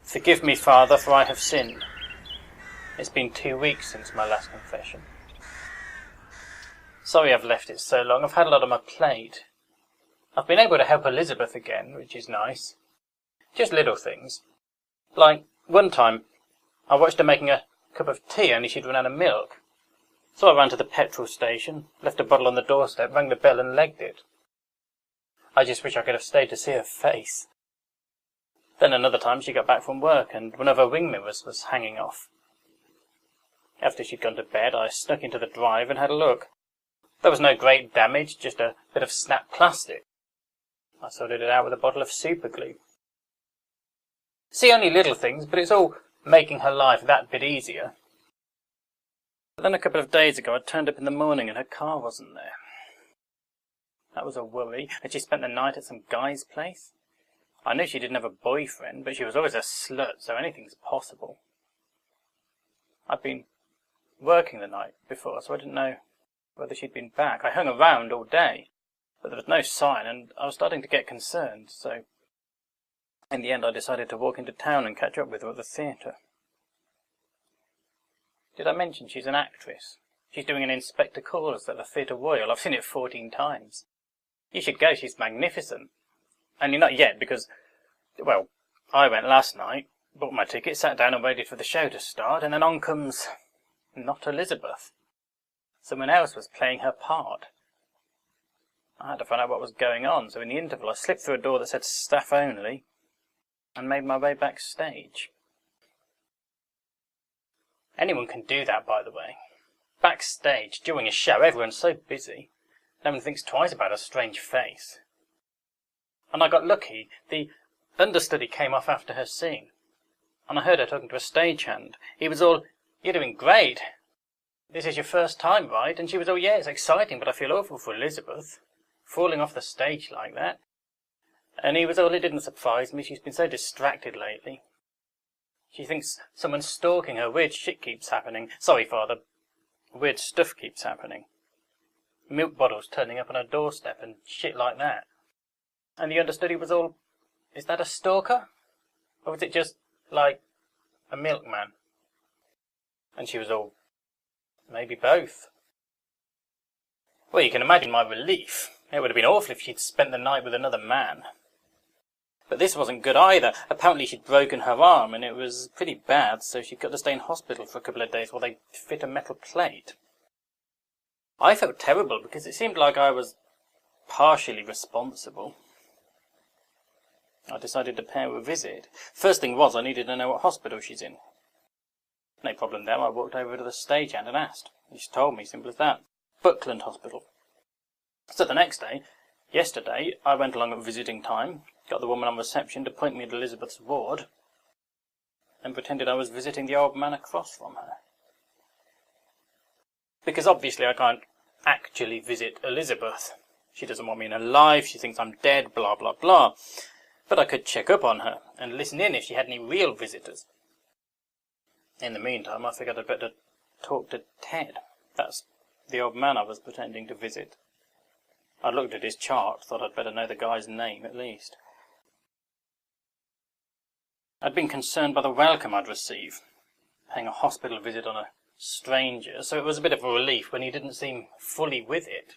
Forgive me, Father, for I have sinned. It's been 2 weeks since my last confession. Sorry I've left it so long. I've had a lot on my plate. I've been able to help Elizabeth again, which is nice. Just little things. Like, one time, I watched her making a cup of tea, only she'd run out of milk. So I ran to the petrol station, left a bottle on the doorstep, rang the bell and legged it. I just wish I could have stayed to see her face. Then another time she got back from work, and one of her wing mirrors was hanging off. After she'd gone to bed, I snuck into the drive and had a look. There was no great damage, just a bit of snapped plastic. I sorted it out with a bottle of super glue. See, only little things, but it's all making her life that bit easier. But then a couple of days ago I turned up in the morning and her car wasn't there. That was a worry. Had she spent the night at some guy's place? I knew she didn't have a boyfriend, but she was always a slut, so anything's possible. I'd been working the night before, so I didn't know whether she'd been back. I hung around all day, but there was no sign, and I was starting to get concerned, so in the end I decided to walk into town and catch up with her at the theatre. Did I mention she's an actress? She's doing an Inspector Calls at the Theatre Royal. I've seen it 14 times. You should go, she's magnificent. Only not yet, because, well, I went last night, bought my ticket, sat down and waited for the show to start, and then on comes not Elizabeth. Someone else was playing her part. I had to find out what was going on, so in the interval I slipped through a door that said staff only, and made my way backstage. Anyone can do that, by the way. Backstage, during a show, everyone's so busy, no one thinks twice about a strange face. And I got lucky. The understudy came off after her scene, and I heard her talking to a stagehand. He was all, "You're doing great. This is your first time, right?" And she was all, "Yeah, it's exciting, but I feel awful for Elizabeth, falling off the stage like that." And he was all, "It didn't surprise me. She's been so distracted lately. She thinks someone's stalking her. Weird shit keeps happening. Sorry, Father. Weird stuff keeps happening. Milk bottles turning up on her doorstep and shit like that." And the understudy was all, "Is that a stalker? Or was it just, like, a milkman?" And she was all, "Maybe both." Well, you can imagine my relief. It would have been awful if she'd spent the night with another man. But this wasn't good either. Apparently she'd broken her arm, and it was pretty bad, so she'd got to stay in hospital for a couple of days while they fit a metal plate. I felt terrible because it seemed like I was partially responsible. I decided to pay her a visit. First thing was I needed to know what hospital she's in. No problem there. I walked over to the stagehand and asked. He just told me, simple as that. Buckland Hospital. So the next day, yesterday, I went along at visiting time, got the woman on reception to point me to Elizabeth's ward, and pretended I was visiting the old man across from her. Because obviously I can't actually visit Elizabeth. She doesn't want me in her life, she thinks I'm dead, blah blah blah. But I could check up on her and listen in if she had any real visitors. In the meantime, I figured I'd better talk to Ted. That's the old man I was pretending to visit. I looked at his chart, thought I'd better know the guy's name at least. I'd been concerned by the welcome I'd receive, paying a hospital visit on a stranger, so it was a bit of a relief when he didn't seem fully with it.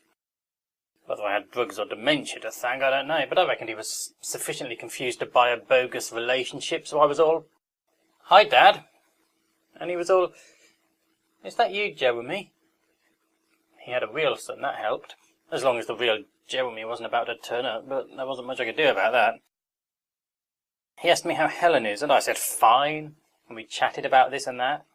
Whether I had drugs or dementia to thank, I don't know, but I reckoned he was sufficiently confused to buy a bogus relationship, so I was all, "Hi, Dad." And he was all, "Is that you, Jeremy?" He had a real son, that helped. As long as the real Jeremy wasn't about to turn up, but there wasn't much I could do about that. He asked me how Helen is, and I said fine, and we chatted about this and that.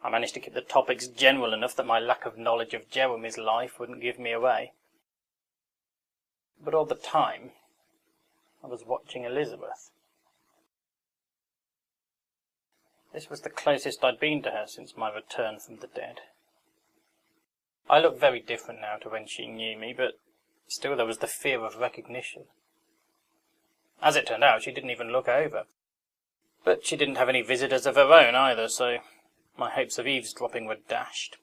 I managed to keep the topics general enough that my lack of knowledge of Jeremy's life wouldn't give me away. But all the time, I was watching Elizabeth. This was the closest I'd been to her since my return from the dead. I looked very different now to when she knew me, but still there was the fear of recognition. As it turned out, she didn't even look over. But she didn't have any visitors of her own either, so my hopes of eavesdropping were dashed.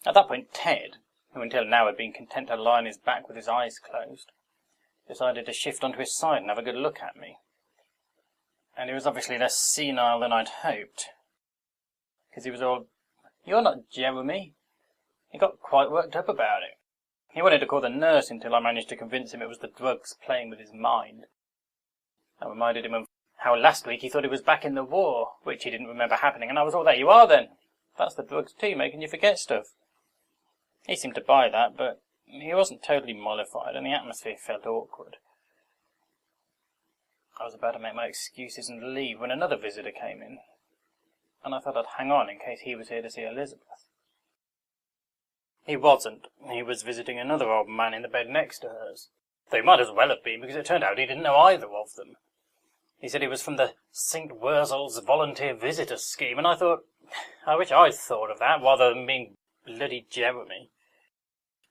At that point, Ted, who until now had been content to lie on his back with his eyes closed, decided to shift onto his side and have a good look at me. And he was obviously less senile than I'd hoped. Because he was all, "You're not Jeremy." He got quite worked up about it. He wanted to call the nurse until I managed to convince him it was the drugs playing with his mind. I reminded him of how last week he thought he was back in the war, which he didn't remember happening, and I was all, "There you are then. That's the drugs too, making you forget stuff." He seemed to buy that, but he wasn't totally mollified, and the atmosphere felt awkward. I was about to make my excuses and leave when another visitor came in, and I thought I'd hang on in case he was here to see Elizabeth. He wasn't. He was visiting another old man in the bed next to hers. Though he might as well have been, because it turned out he didn't know either of them. He said he was from the St. Wurzel's Volunteer Visitor Scheme, and I thought, I wish I'd thought of that rather than being bloody Jeremy.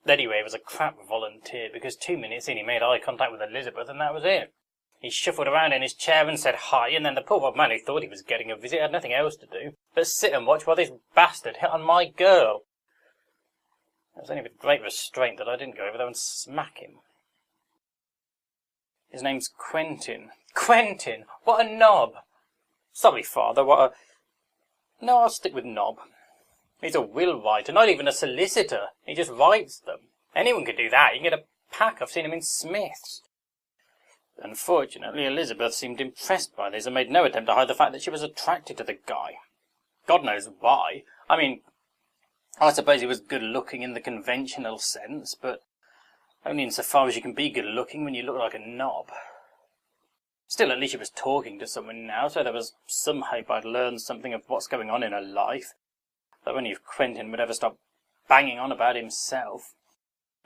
Anyway, it was a crap volunteer, because 2 minutes in he made eye contact with Elizabeth, and that was it. He shuffled around in his chair and said hi, and then the poor old man who thought he was getting a visit had nothing else to do but sit and watch while this bastard hit on my girl. It was only with great restraint that I didn't go over there and smack him. His name's Quentin. Quentin! What a knob! Sorry, Father, what a... No, I'll stick with knob. He's a will writer, not even a solicitor. He just writes them. Anyone could do that. You can get a pack. I've seen him in Smith's. Unfortunately, Elizabeth seemed impressed by this and made no attempt to hide the fact that she was attracted to the guy. God knows why. I mean, I suppose he was good-looking in the conventional sense, but only insofar as you can be good-looking when you look like a knob. Still, at least she was talking to someone now, so there was some hope I'd learn something of what's going on in her life, though only if Quentin would ever stop banging on about himself.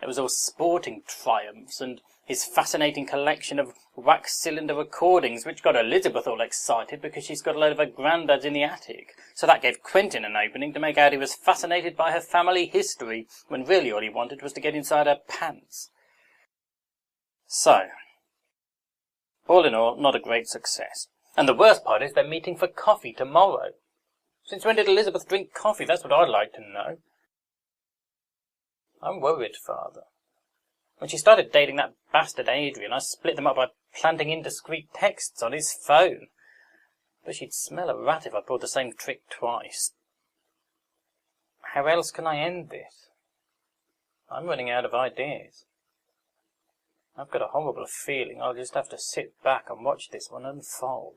It was all sporting triumphs, and his fascinating collection of wax-cylinder recordings, which got Elizabeth all excited because she's got a load of her granddads in the attic. So that gave Quentin an opening to make out he was fascinated by her family history, when really all he wanted was to get inside her pants. So, all in all, not a great success. And the worst part is they're meeting for coffee tomorrow. Since when did Elizabeth drink coffee? That's what I'd like to know. I'm worried, Father. When she started dating that bastard Adrian, I split them up by planting indiscreet texts on his phone. But she'd smell a rat if I pulled the same trick twice. How else can I end this? I'm running out of ideas. I've got a horrible feeling I'll just have to sit back and watch this one unfold.